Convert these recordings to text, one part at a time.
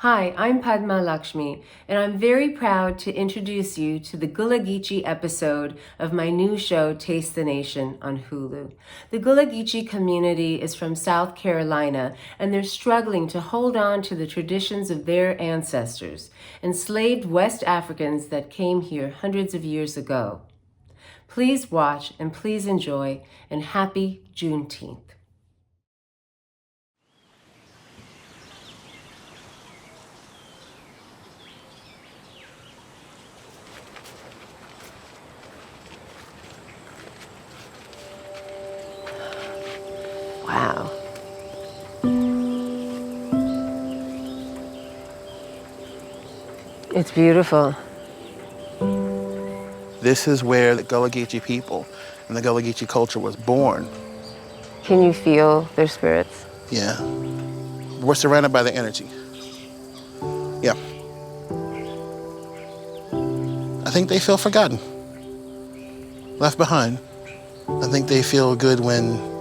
Hi, I'm Padma Lakshmi, and I'm very proud to introduce you to the Gullah Geechee episode of my new show, Taste the Nation, on Hulu. The Gullah Geechee community is from South Carolina, and they're struggling to hold on to the traditions of their ancestors, enslaved West Africans that came here hundreds of years ago. Please watch and please enjoy, and happy Juneteenth. Wow. It's beautiful. This is where the Gullah Geechee people and the Gullah Geechee culture was born. Can you feel their spirits? Yeah. We're surrounded by the energy. Yeah. I think they feel forgotten, left behind. I think they feel good when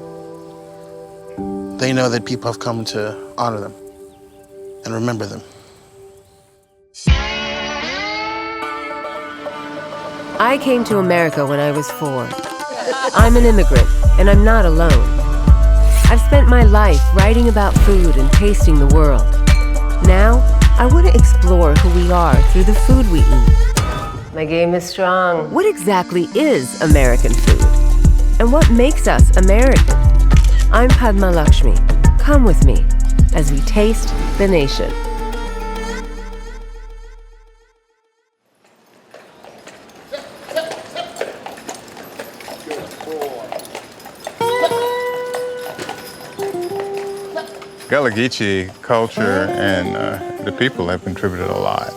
they know that people have come to honor them and remember them. I came to America when I was 4. I'm an immigrant, and I'm not alone. I've spent my life writing about food and tasting the world. Now, I want to explore who we are through the food we eat. My game is strong. What exactly is American food? And what makes us American? I'm Padma Lakshmi. Come with me as we taste the nation. Gullah Geechee culture and the people have contributed a lot,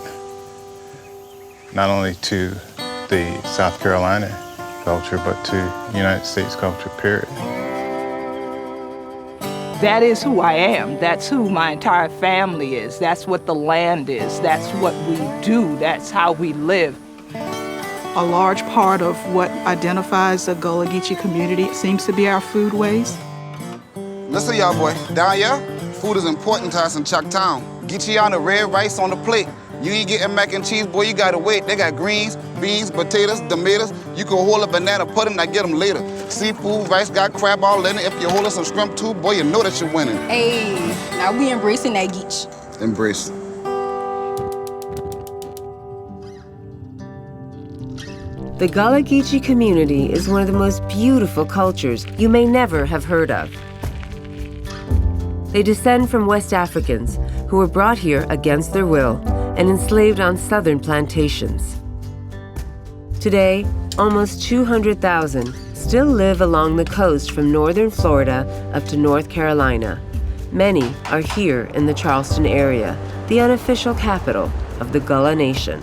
not only to the South Carolina culture, but to United States culture, period. That is who I am. That's who my entire family is. That's what the land is. That's what we do. That's how we live. A large part of what identifies the Gullah Geechee community seems to be our foodways. Listen, y'all boy, down here, food is important to us in Chucktown. Geechee on the red rice on the plate. You ain't getting mac and cheese, boy, you gotta wait. They got greens, beans, potatoes, tomatoes. You can hold a banana pudding, I get them later. Seafood, rice, got crab all in it. If you hold us some shrimp too, boy, you know that you're winning. Hey, now we embracing that geech. Embrace. The Gullah Geechee community is one of the most beautiful cultures you may never have heard of. They descend from West Africans who were brought here against their will and enslaved on southern plantations. Today, almost 200,000 still live along the coast from northern Florida up to North Carolina. Many are here in the Charleston area, the unofficial capital of the Gullah Nation.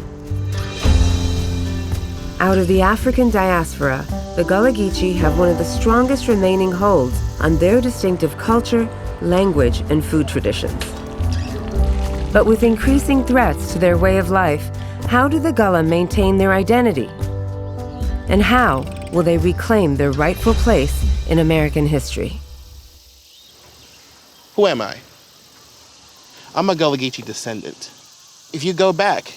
Out of the African diaspora, the Gullah Geechee have one of the strongest remaining holds on their distinctive culture, language, and food traditions. But with increasing threats to their way of life, how do the Gullah maintain their identity? And how will they reclaim their rightful place in American history? Who am I? I'm a Gullah Geechee descendant. If you go back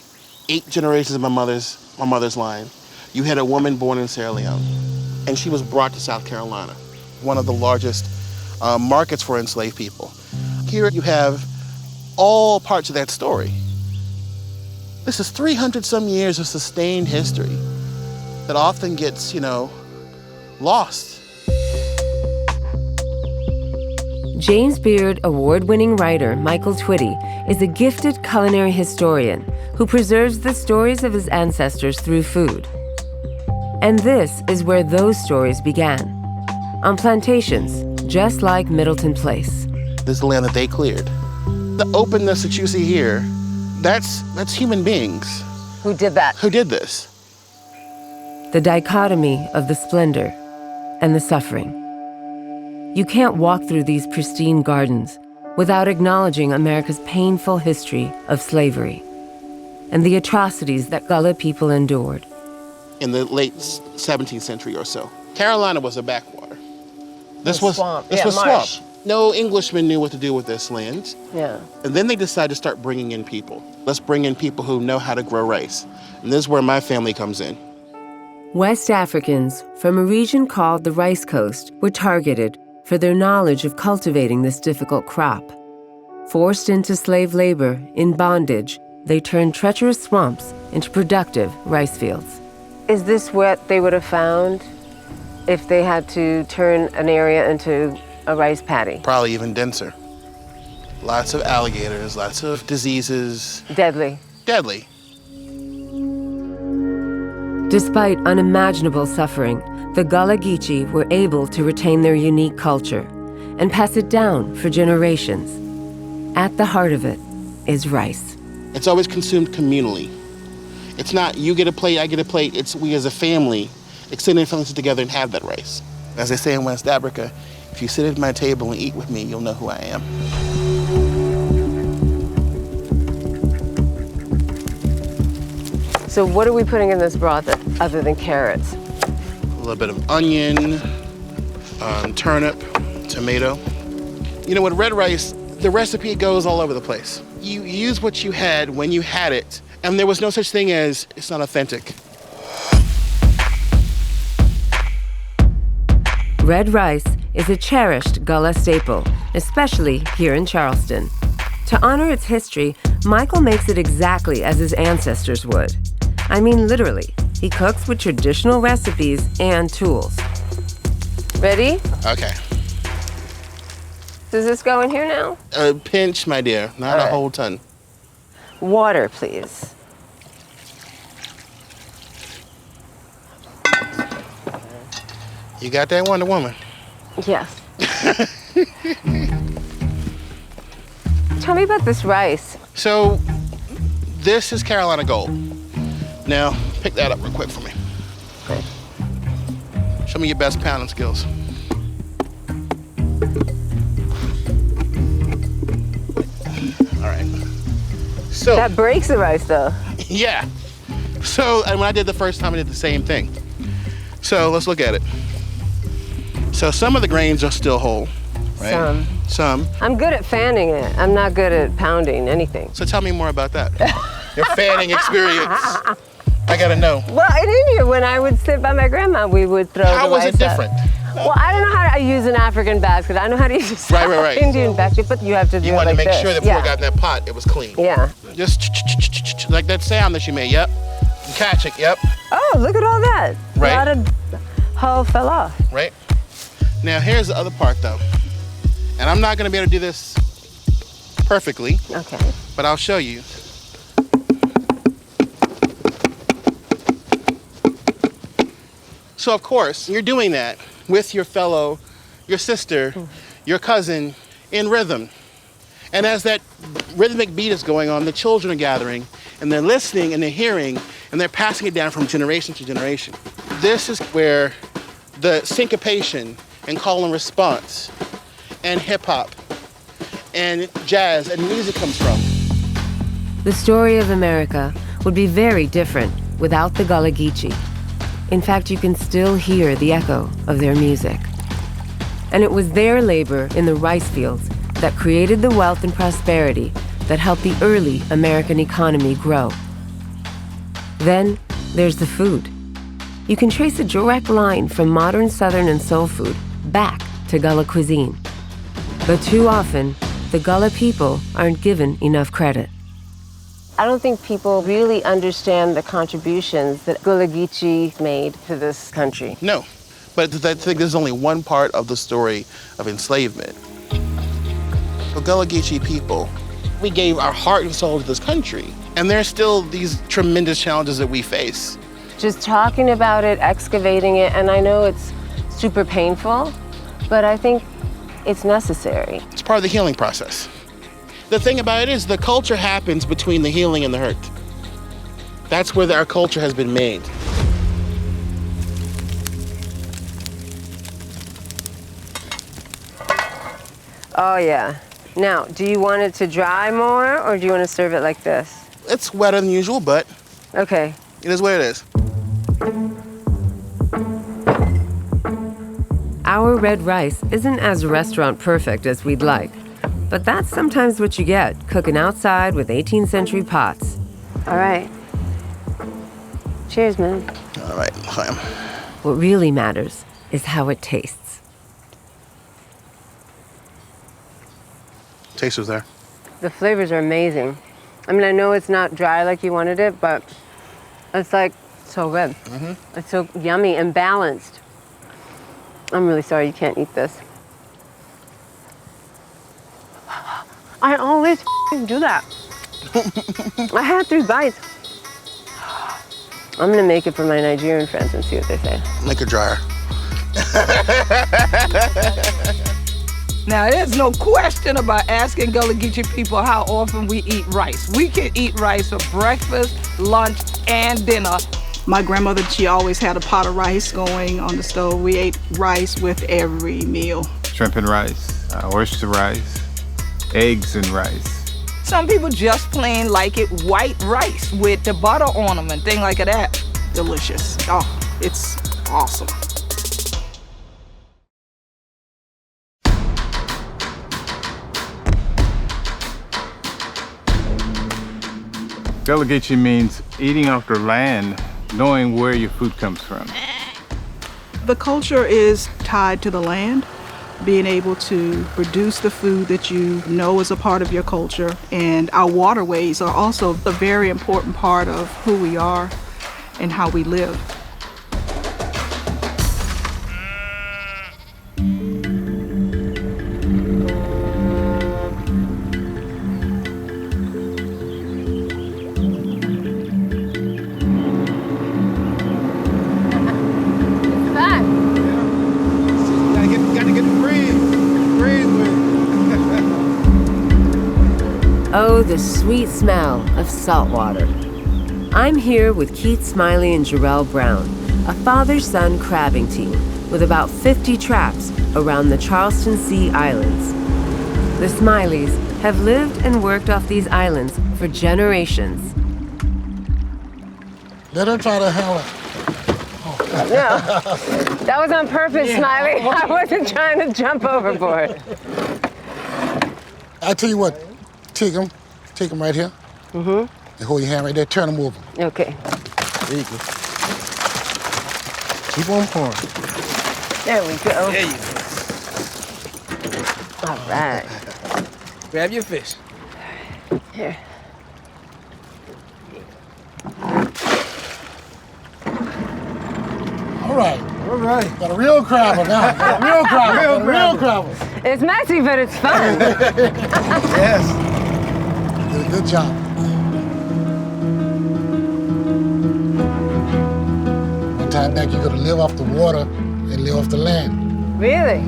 8 generations of my mother's line, you had a woman born in Sierra Leone, and she was brought to South Carolina, one of the largest markets for enslaved people. Here you have all parts of that story. This is 300 some years of sustained history that often gets, lost. James Beard award-winning writer Michael Twitty is a gifted culinary historian who preserves the stories of his ancestors through food. And this is where those stories began, on plantations, just like Middleton Place. This is the land that they cleared. The openness that you see here, that's human beings. Who did that? Who did this? The dichotomy of the splendor and the suffering. You can't walk through these pristine gardens without acknowledging America's painful history of slavery and the atrocities that Gullah people endured. In the late 17th century or so, Carolina was a backwater. This was swamp. This was marsh. swamp. No Englishman knew what to do with this land. Yeah. And then they decided to start bringing in people. Let's bring in people who know how to grow rice. And this is where my family comes in. West Africans from a region called the Rice Coast were targeted for their knowledge of cultivating this difficult crop. Forced into slave labor, in bondage, they turned treacherous swamps into productive rice fields. Is this what they would have found if they had to turn an area into a rice paddy? Probably even denser. Lots of alligators, lots of diseases. Deadly. Deadly. Despite unimaginable suffering, the Gullah Geechee were able to retain their unique culture and pass it down for generations. At the heart of it is rice. It's always consumed communally. It's not you get a plate, I get a plate. It's we as a family extending families together and have that rice. As they say in West Africa, if you sit at my table and eat with me, you'll know who I am. So what are we putting in this broth other than carrots? A little bit of onion, turnip, tomato. You know, with red rice, the recipe goes all over the place. You use what you had when you had it, and there was no such thing as it's not authentic. Red rice is a cherished Gullah staple, especially here in Charleston. To honor its history, Michael makes it exactly as his ancestors would. I mean, literally. He cooks with traditional recipes and tools. Ready? Okay. Does this go in here now? A pinch, my dear, not a whole ton. Water, please. You got that, Wonder Woman? Yes. Tell me about this rice. So, this is Carolina Gold. Now, pick that up real quick for me. Okay. Show me your best pounding skills. All right. So That breaks the rice, though. yeah. So, and when I did the first time, I did the same thing. So let's look at it. So some of the grains are still whole, right? Some. I'm good at fanning it. I'm not good at pounding anything. So tell me more about that. Your fanning experience. I gotta know. Well, in India, when I would sit by my grandma, we would throw How the was rice it different? up. Well, I don't know how to use an African basket. I know how to use a Right. Indian basket, but you have to do You it wanted like to make this. sure that before it got in that pot, it was clean. Yeah. Just like that sound that you made, yep. You catch it, yep. Oh, look at all that. Right. A lot of hull fell off. Right? Now here's the other part though. And I'm not gonna be able to do this perfectly, Okay. but I'll show you. So of course, you're doing that with your sister, your cousin, in rhythm. And as that rhythmic beat is going on, the children are gathering, and they're listening, and they're hearing, and they're passing it down from generation to generation. This is where the syncopation and call and response and hip hop and jazz and music comes from. The story of America would be very different without the Gullah Geechee. In fact, you can still hear the echo of their music. And it was their labor in the rice fields that created the wealth and prosperity that helped the early American economy grow. Then there's the food. You can trace a direct line from modern Southern and soul food back to Gullah cuisine. But too often, the Gullah people aren't given enough credit. I don't think people really understand the contributions that Gullah Geechee made to this country. No, but I think this is only one part of the story of enslavement. The Gullah Geechee people, we gave our heart and soul to this country, and there's still these tremendous challenges that we face. Just talking about it, excavating it, and I know it's super painful, but I think it's necessary. It's part of the healing process. The thing about it is the culture happens between the healing and the hurt. That's where our culture has been made. Oh yeah. Now, do you want it to dry more, or do you want to serve it like this? It's wetter than usual, but Okay. it is what it is. Our red rice isn't as restaurant perfect as we'd like, but that's sometimes what you get cooking outside with 18th century pots. All right. Cheers, man. All right, clam. What really matters is how it tastes. Taste was there. The flavors are amazing. I mean, I know it's not dry like you wanted it, but it's like so good. It's so yummy and balanced. I'm really sorry you can't eat this. I always do that. I had 3 bites. I'm gonna make it for my Nigerian friends and see what they say. Make it drier. Now, there's no question about asking Gullah Geechee people how often we eat rice. We can eat rice for breakfast, lunch, and dinner. My grandmother, she always had a pot of rice going on the stove. We ate rice with every meal. Shrimp and rice, oyster rice, eggs and rice. Some people just plain like it white rice with the butter on them and things like that. Delicious. Oh, it's awesome. Gullah Geechee means eating off the land, knowing where your food comes from. The culture is tied to the land, being able to produce the food that you know is a part of your culture. And our waterways are also a very important part of who we are and how we live. Oh, the sweet smell of salt water. I'm here with Keith Smiley and Jarrell Brown, a father-son crabbing team with about 50 traps around the Charleston Sea Islands. The Smileys have lived and worked off these islands for generations. Let her try to handle it. No, that was on purpose, Smiley. I wasn't trying to jump overboard. I tell you what, take them right here. And hold your hand right there, turn them over. Okay. There you go. Keep on pouring. There we go. There you go. All right. Grab your fish. Here. All right. Got a real crabber now. Got a real crabber. Real crabber. It's messy, but it's fun. Yes. Did a good job. One time back, you're gonna live off the water and live off the land. Really?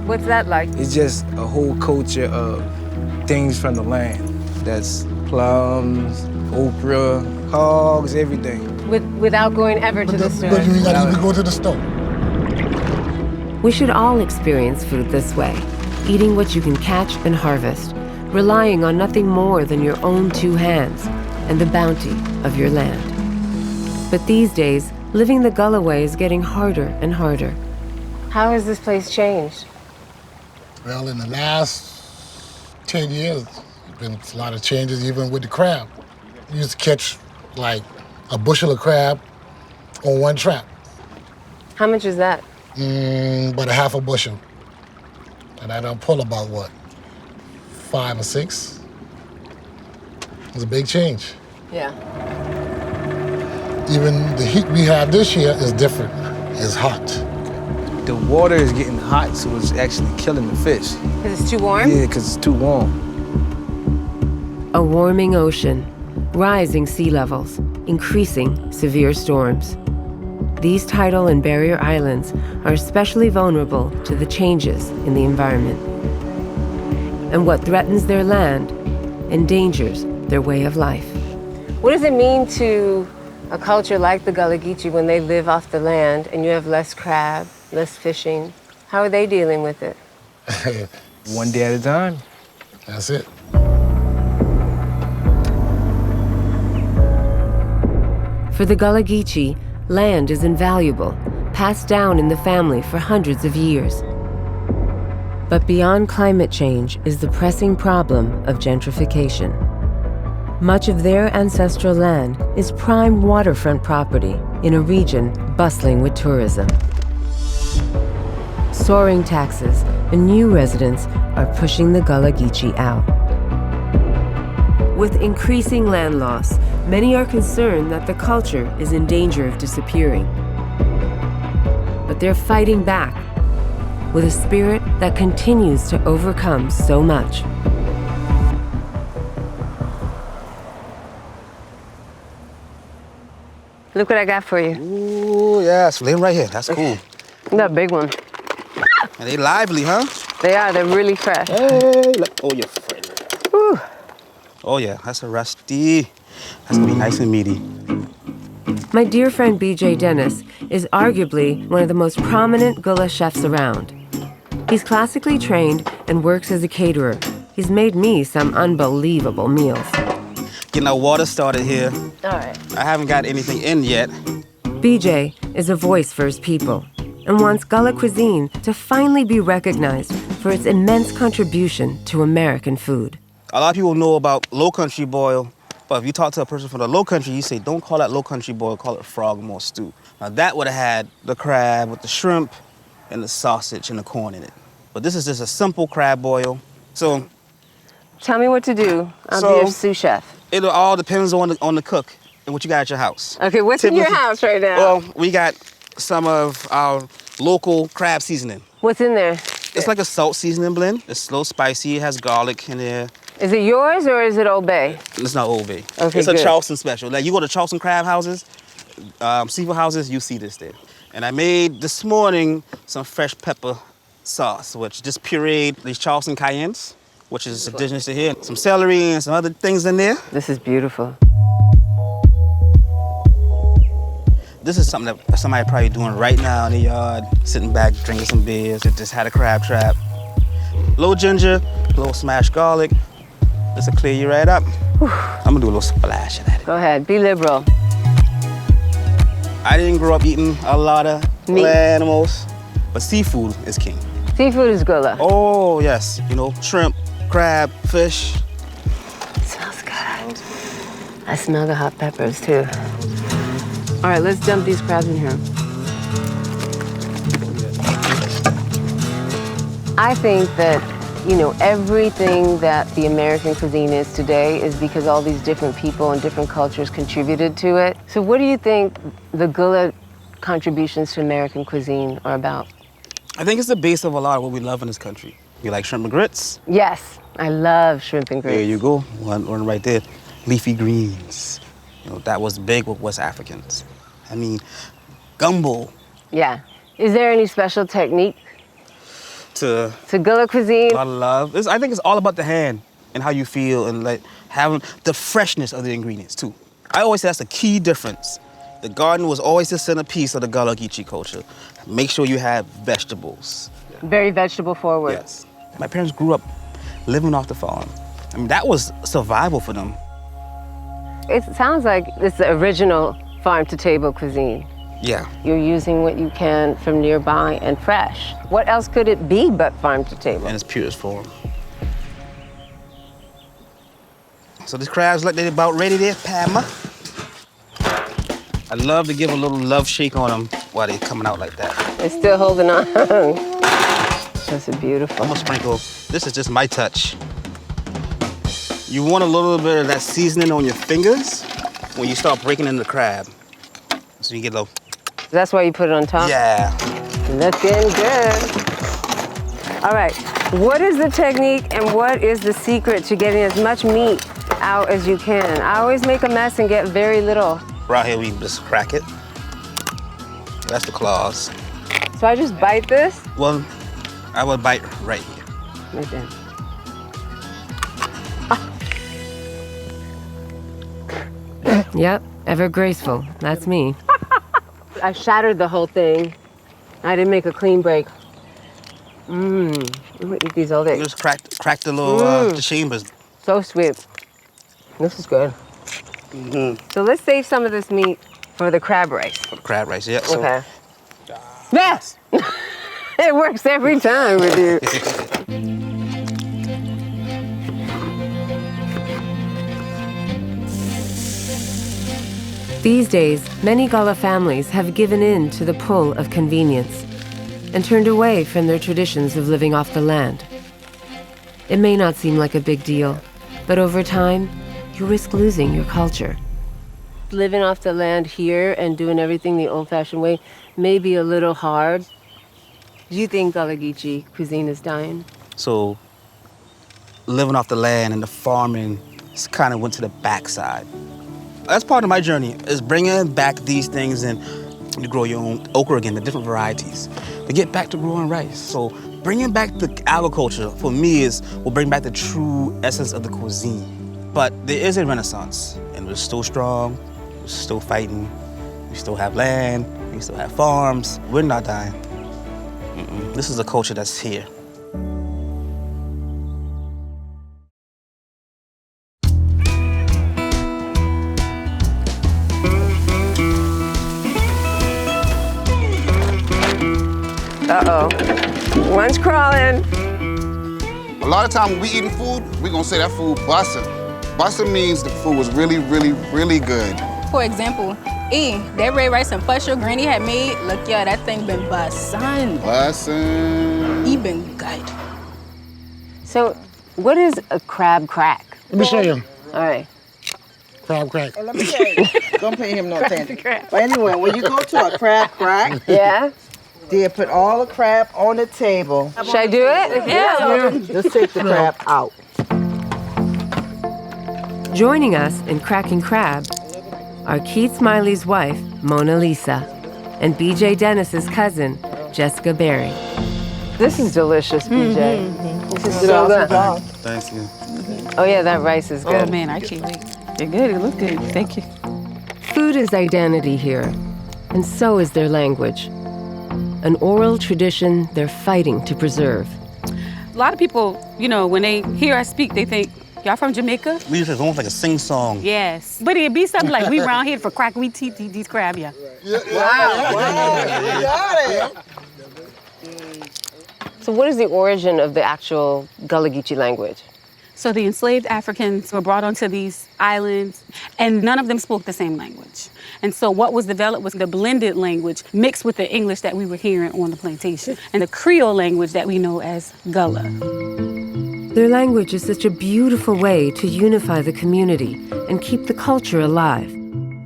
What's that like? It's just a whole culture of things from the land. That's plums, okra, hogs, everything. Without going ever to the store? But you ain't gotta even go to the store. We should all experience food this way, eating what you can catch and harvest, relying on nothing more than your own 2 hands and the bounty of your land. But these days, living the Gullah way is getting harder and harder. How has this place changed? Well, in the last 10 years, there's been a lot of changes even with the crab. We used to catch like a bushel of crab on 1 trap. How much is that? About a half a bushel. And I done pull about what? 5 or 6. It was a big change. Yeah. Even the heat we have this year is different. It's hot. The water is getting hot, so it's actually killing the fish. Because it's too warm? Yeah, because it's too warm. A warming ocean, rising sea levels, increasing severe storms. These tidal and barrier islands are especially vulnerable to the changes in the environment. And what threatens their land endangers their way of life. What does it mean to a culture like the Gullah Geechee when they live off the land and you have less crab, less fishing? How are they dealing with it? One day at a time. That's it. For the Gullah Geechee, land is invaluable, passed down in the family for hundreds of years. But beyond climate change is the pressing problem of gentrification. Much of their ancestral land is prime waterfront property in a region bustling with tourism. Soaring taxes and new residents are pushing the Gullah Geechee out. With increasing land loss, many are concerned that the culture is in danger of disappearing. But they're fighting back with a spirit that continues to overcome so much. Look what I got for you. Ooh, yes, lay 'em right here. That's cool. That big one. And they lively, huh? They are. They're really fresh. Hey, look. Oh, your friend. Whew. Oh, yeah, that's a rusty. That's gonna be nice and meaty. My dear friend BJ Dennis is arguably one of the most prominent Gullah chefs around. He's classically trained and works as a caterer. He's made me some unbelievable meals. Getting our water started here. All right. I haven't got anything in yet. BJ is a voice for his people and wants Gullah cuisine to finally be recognized for its immense contribution to American food. A lot of people know about low country boil, but if you talk to a person from the low country, you say, don't call that low country boil, call it frogmore stew. Now that would have had the crab with the shrimp and the sausage and the corn in it. But this is just a simple crab boil. So Tell me what to do. I'll be your sous chef. It all depends on the cook and what you got at your house. Okay, what's in your house right now? Well, we got some of our local crab seasoning. What's in there? It's like a salt seasoning blend. It's slow spicy. It has garlic in there. Is it yours or is it Old Bay? It's not Old Bay. Okay, it's a good. Charleston special. Like you go to Charleston crab houses, seafood houses, you see this there. And I made this morning some fresh pepper sauce, which just pureed these Charleston cayennes, which is indigenous to here. Some celery and some other things in there. This is beautiful. This is something that somebody probably doing right now in the yard, sitting back, drinking some beers. They just had a crab trap. Little ginger, little smashed garlic. This will clear you right up. I'm gonna do a little splash of that. Go ahead, be liberal. I didn't grow up eating a lot of Meat. animals, but seafood is king. Seafood is Gullah. Oh, yes. You know, shrimp, crab, fish. It smells good. I smell the hot peppers too. All right, let's dump these crabs in here. I think that, you know, everything that the American cuisine is today is because all these different people and different cultures contributed to it. So what do you think the Gullah contributions to American cuisine are about? I think it's the base of a lot of what we love in this country. You like shrimp and grits? Yes, I love shrimp and grits. There you go, one right there. Leafy greens. You know, that was big with West Africans. I mean, gumbo. Yeah. Is there any special technique to Gullah cuisine? A lot of love. I think it's all about the hand and how you feel and like having the freshness of the ingredients too. I always say that's the key difference. The garden was always the centerpiece of the Gullah Geechee culture. Make sure you have vegetables. Very vegetable forward. Yes. My parents grew up living off the farm. I mean, that was survival for them. It sounds like it's the original farm-to-table cuisine. Yeah. You're using what you can from nearby and fresh. What else could it be but farm-to-table? In its purest form. So these crabs look like they're about ready there, Padma. I love to give a little love shake on them while they're coming out like that. They're still holding on. That's beautiful. I'm gonna sprinkle, this is just my touch. You want a little bit of that seasoning on your fingers when you start breaking in the crab. So you get a little... That's why you put it on top? Yeah. Looking good. All right, what is the technique and what is the secret to getting as much meat out as you can? I always make a mess and get very little. Right here, we just crack it. That's the claws. So I just bite this? Well, I would bite right here. Right there. Yep, ever graceful. That's me. I shattered the whole thing. I didn't make a clean break. I'm gonna eat these all day. You just crack the little the chambers. So sweet. This is good. So let's save some of this meat for the crab rice. For the crab rice, yeah. Okay. So, Yes! It works every time with you. These days, many Gullah families have given in to the pull of convenience and turned away from their traditions of living off the land. It may not seem like a big deal, but over time, you risk losing your culture. Living off the land here and doing everything the old-fashioned way may be a little hard. Do you think Gullah Geechee cuisine is dying? So living off the land and the farming kind of went to the backside. That's part of my journey, is bringing back these things and to grow your own okra again, the different varieties, to get back to growing rice. So bringing back the agriculture, for me, will bring back the true essence of the cuisine. But there is a renaissance, and we're still strong, we're still fighting, we still have land, we still have farms. We're not dying. This is a culture that's here. Uh-oh. One's crawling. A lot of time when we eating food, we gonna say that food bussin'. Bussin' means the food was really, really, really good. For example, that red rice and fudge your granny had made, look, yeah, that thing been bussin'. Bussin'. He been good. So, what is a crab crack? Let me show you. All right. Crab crack. Let me tell you. Don't pay him no attention. But anyway, when you go to a crab crack, Yeah? they put all the crab on the table. Should I do it? Yeah. Just take the crab out. Joining us in Cracking Crab are Keith Smiley's wife, Mona Lisa, and B.J. Dennis's cousin, Jessica Berry. This is delicious, BJ. This is so good. Thank you. Oh yeah, that rice is good. Oh man, I can't wait. They're good, it looks good. Thank you. Food is identity here, and so is their language. An oral tradition they're fighting to preserve. A lot of people, you know, when they hear I speak, they think, y'all from Jamaica? We just almost like a sing-song. Yes. But it'd be something like, we around here for crack, we teach these crab, yeah. Wow. You got it. So what is the origin of the actual Gullah Geechee language? So the enslaved Africans were brought onto these islands, and none of them spoke the same language. And so what was developed was the blended language mixed with the English that we were hearing on the plantation, and the Creole language that we know as Gullah. Their language is such a beautiful way to unify the community and keep the culture alive.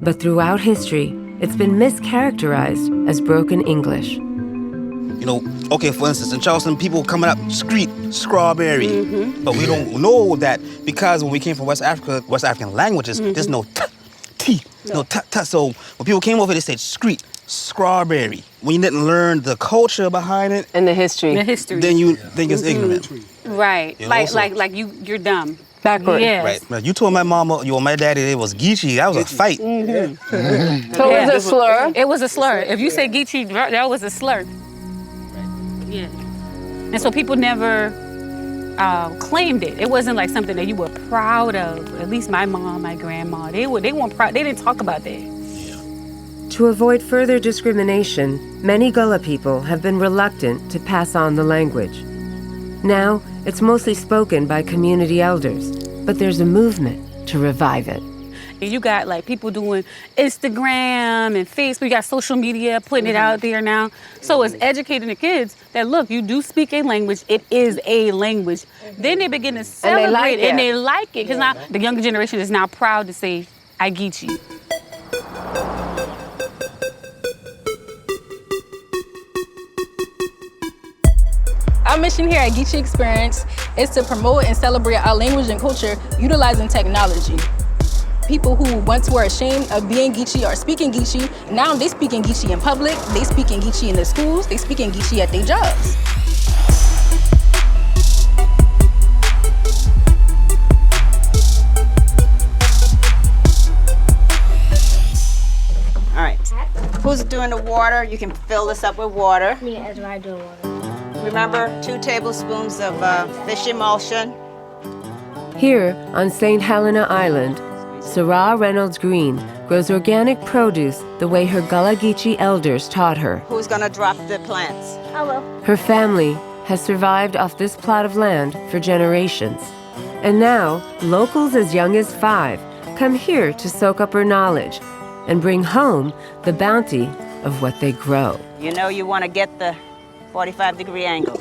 But throughout history, it's been mischaracterized as broken English. You know, okay, for instance, in Charleston, people coming up, street, strawberry. But we don't know that because when we came from West Africa, West African languages, there's no t, no t. So when people came over, they said street, strawberry. When you didn't learn the culture behind it and the history, then you think it's ignorant. Right, You know, like you're dumb. Backward. Yes. Right. Now, you told my mama, you or my daddy, it was Geechee. That was a fight. So it was a slur? It was a slur. If you say Geechee, that was a slur. Yeah. And so people never claimed it. It wasn't like something that you were proud of. At least my mom, my grandma, they weren't proud. They didn't talk about that. To avoid further discrimination, many Gullah people have been reluctant to pass on the language. Now, it's mostly spoken by community elders, but there's a movement to revive it. And you got like people doing Instagram and Facebook, you got social media putting it out there now. So it's educating the kids that, look, you do speak a language, it is a language. Then they begin to celebrate and they like it. Because now the younger generation is now proud to say, I Geechee. Our mission here at Geechee Experience is to promote and celebrate our language and culture utilizing technology. People who once were ashamed of being Geechee or speaking Geechee, now they speaking Geechee in public, they speaking Geechee in their schools, they speaking Geechee at their jobs. All right. Who's doing the water? You can fill this up with water. Me as I do water. Remember, 2 tablespoons of fish emulsion. Here on St. Helena Island, Sarah Reynolds Green grows organic produce the way her Gullah Geechee elders taught her. Who's gonna drop the plants? I will. Her family has survived off this plot of land for generations. And now, locals as young as 5 come here to soak up her knowledge and bring home the bounty of what they grow. You know you want to get the 45-degree angle.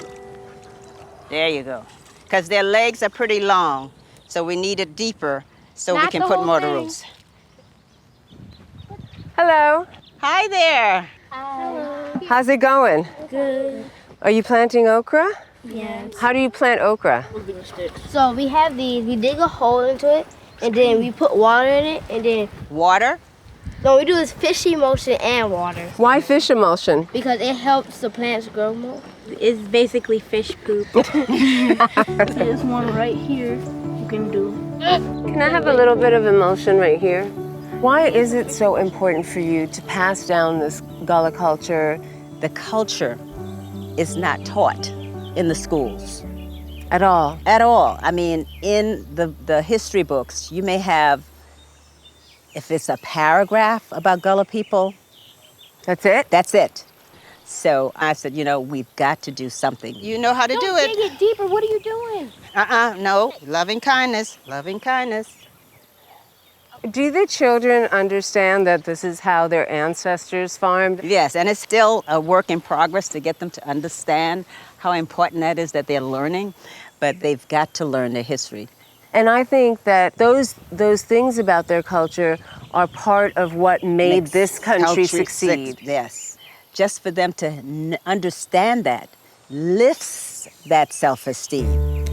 There you go. Because their legs are pretty long, so we need it deeper so we can put more of the roots. Hello. Hi there. Hi. How's it going? Good. Are you planting okra? Yes. How do you plant okra? So we have these, we dig a hole into it, and then we put water in it, and then... Water? No, we do this fish emulsion and water. Why fish emulsion? Because it helps the plants grow more. It's basically fish poop. There's one right here you can do. Can I have a little bit of emulsion right here? Why is it so important for you to pass down this Gullah culture? The culture is not taught in the schools. At all? At all. I mean, in the history books, you may have, if it's a paragraph about Gullah people. That's it? That's it. So I said, you know, we've got to do something. You know how to do it. Don't dig it deeper. What are you doing? No. Loving kindness. Loving kindness. Do the children understand that this is how their ancestors farmed? Yes, and it's still a work in progress to get them to understand how important that is that they're learning, but they've got to learn their history. And I think that those things about their culture are part of what made this country succeed. Yes. Just for them to understand that lifts that self-esteem.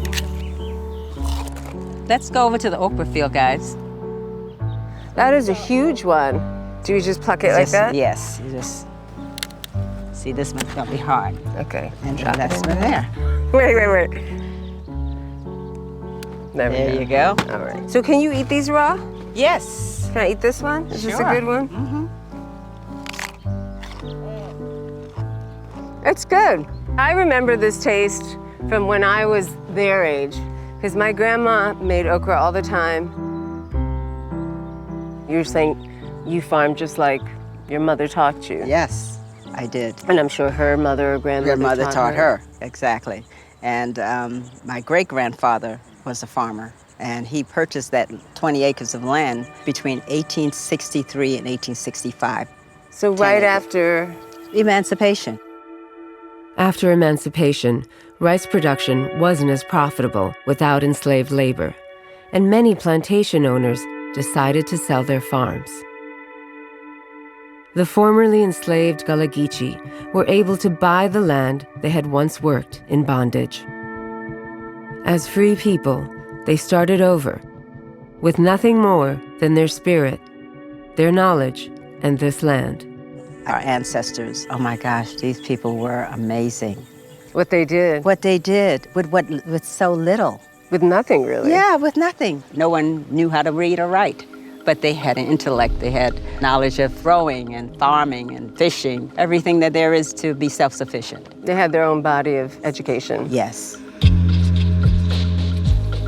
Let's go over to the okra field, guys. That is a huge one. Do you just pluck it like that? Yes. You just see, this one's gonna be hard. Okay. And that's one there. Wait. There you go. All right. So can you eat these raw? Yes. Can I eat this one? Is this a good one? Mm-hmm. It's good. I remember this taste from when I was their age, because my grandma made okra all the time. You're saying you farmed just like your mother taught you. Yes, I did. And I'm sure her mother or grandmother taught her. Exactly. And my great-grandfather was a farmer, and he purchased that 20 acres of land between 1863 and 1865. So right after emancipation. After emancipation, rice production wasn't as profitable without enslaved labor, and many plantation owners decided to sell their farms. The formerly enslaved Gullah Geechee were able to buy the land they had once worked in bondage. As free people, they started over, with nothing more than their spirit, their knowledge, and this land. Our ancestors, oh my gosh, these people were amazing. What they did. What they did with so little. With nothing, really. Yeah, with nothing. No one knew how to read or write, but they had an intellect. They had knowledge of growing and farming and fishing, everything that there is to be self-sufficient. They had their own body of education. Yes.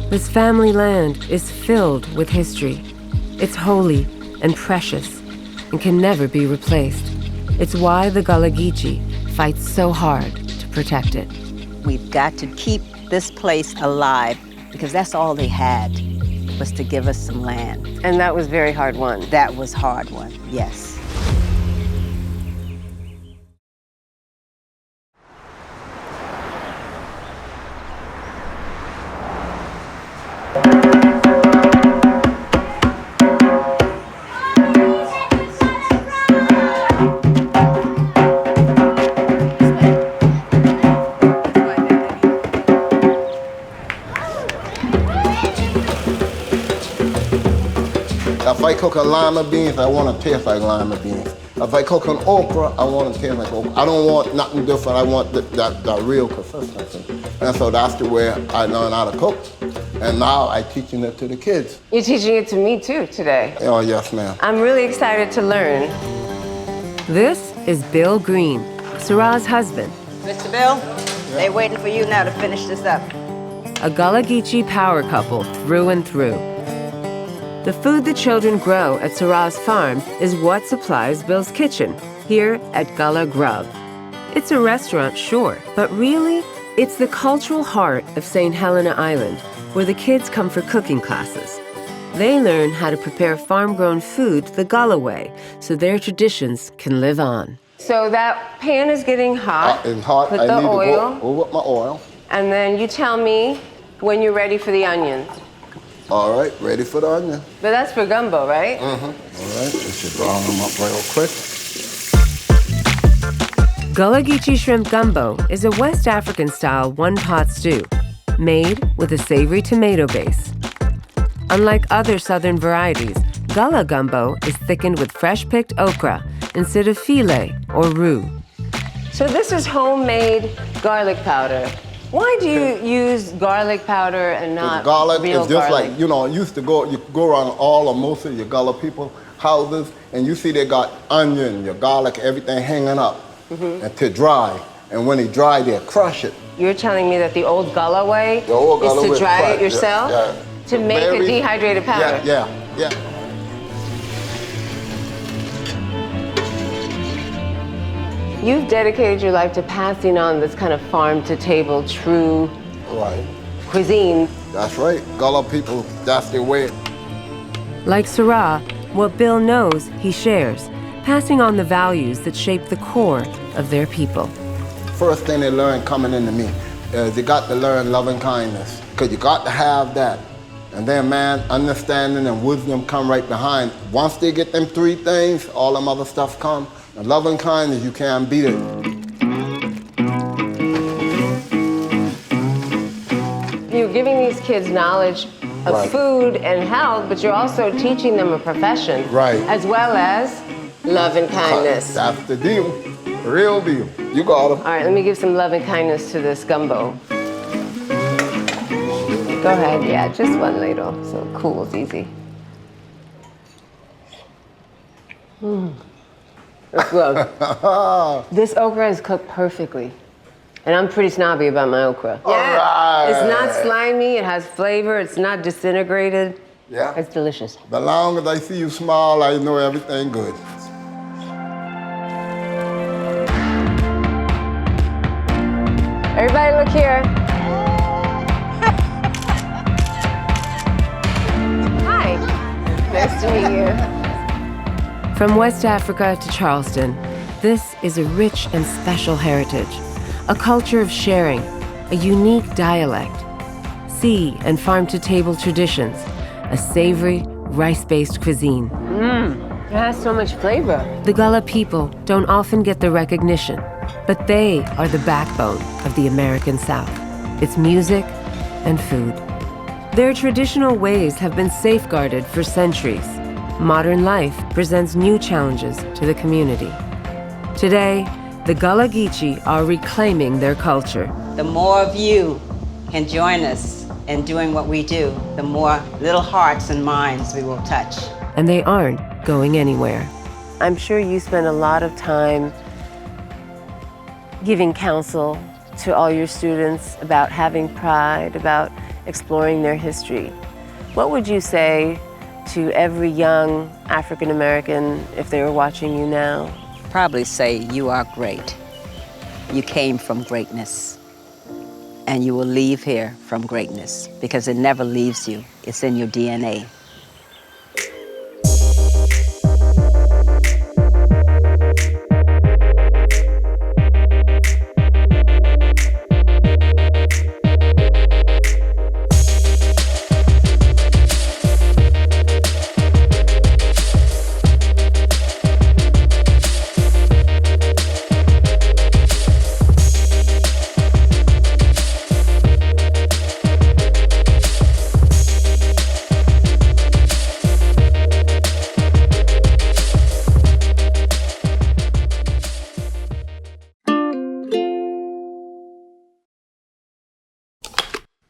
This family land is filled with history. It's holy and precious and can never be replaced. It's why the Gullah Geechee fights so hard to protect it. We've got to keep this place alive because that's all they had, was to give us some land. And that was very hard won. That was hard won, yes. If I cook a lima beans, I want to taste like lima beans. If I cook an okra, I want to taste like okra. I don't want nothing different. I want that real consistency. And so that's the way I learned how to cook. And now I'm teaching it to the kids. You're teaching it to me too today. Oh, yes, ma'am. I'm really excited to learn. This is Bill Green, Sarah's husband. Mr. Bill, they're waiting for you now to finish this up. A Gullah Geechee power couple through and through. The food the children grow at Sarah's farm is what supplies Bill's kitchen, here at Gullah Grub. It's a restaurant, sure, but really, it's the cultural heart of St. Helena Island, where the kids come for cooking classes. They learn how to prepare farm-grown food the Gullah way, so their traditions can live on. So that pan is getting hot. It's hot. Put I the need oil. to go with my oil. And then you tell me when you're ready for the onions. All right, ready for the onion. But that's for gumbo, right? All right, just should brown them up real quick. Gullah Geechee shrimp gumbo is a West African-style one-pot stew made with a savory tomato base. Unlike other southern varieties, Gullah gumbo is thickened with fresh-picked okra instead of filet or roux. So this is homemade garlic powder. Why do you use garlic powder and not garlic real is just garlic? like, you know, you go around all or most of your Gullah people houses and you see they got onion, your garlic, everything hanging up and to dry. And when they dry, they'll crush it. You're telling me that the old Gullah way The old Gullah is way to dry crush, it yourself? Yeah. To make a dehydrated powder? Yeah. You've dedicated your life to passing on this kind of farm-to-table, true cuisine. That's right. Gullah people, that's their way. Like Sarah, what Bill knows, he shares, passing on the values that shape the core of their people. First thing they learn coming into me is you got to learn loving kindness, because you got to have that. And then, man, understanding and wisdom come right behind. Once they get them three things, all them other stuff come. And loving kindness, you can't beat it. You're giving these kids knowledge of food and health, but you're also teaching them a profession. As well as love and kindness. That's the deal. The real deal. You got them. All right, let me give some love and kindness to this gumbo. Go ahead, yeah, just one ladle, so it cools easy. It's good. This okra is cooked perfectly. And I'm pretty snobby about my okra. Right. It's not slimy, it has flavor, it's not disintegrated. Yeah. It's delicious. The longer I see you smile, I know everything good. Everybody look here. Hi. Nice to meet you. From West Africa to Charleston, this is a rich and special heritage, a culture of sharing, a unique dialect, sea and farm-to-table traditions, a savory, rice-based cuisine. It has so much flavor. The Gullah people don't often get the recognition, but they are the backbone of the American South. It's music and food. Their traditional ways have been safeguarded for centuries. Modern life presents new challenges to the community. Today, the Gullah Geechee are reclaiming their culture. The more of you can join us in doing what we do, the more little hearts and minds we will touch. And they aren't going anywhere. I'm sure you spend a lot of time giving counsel to all your students about having pride, about exploring their history. What would you say to every young African American if they were watching you now? Probably say, you are great. You came from greatness. And you will leave here from greatness, because it never leaves you. It's in your DNA.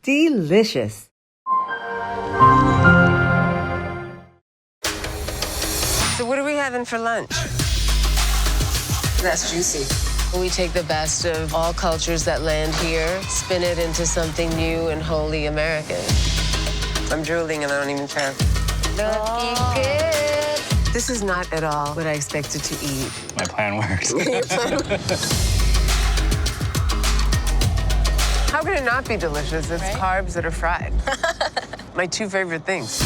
Delicious. So what are we having for lunch? That's juicy. We take the best of all cultures that land here, spin it into something new and wholly American. I'm drooling and I don't even care. Looking good. This is not at all what I expected to eat. My plan works. How can it not be delicious? It's carbs that are fried. My two favorite things.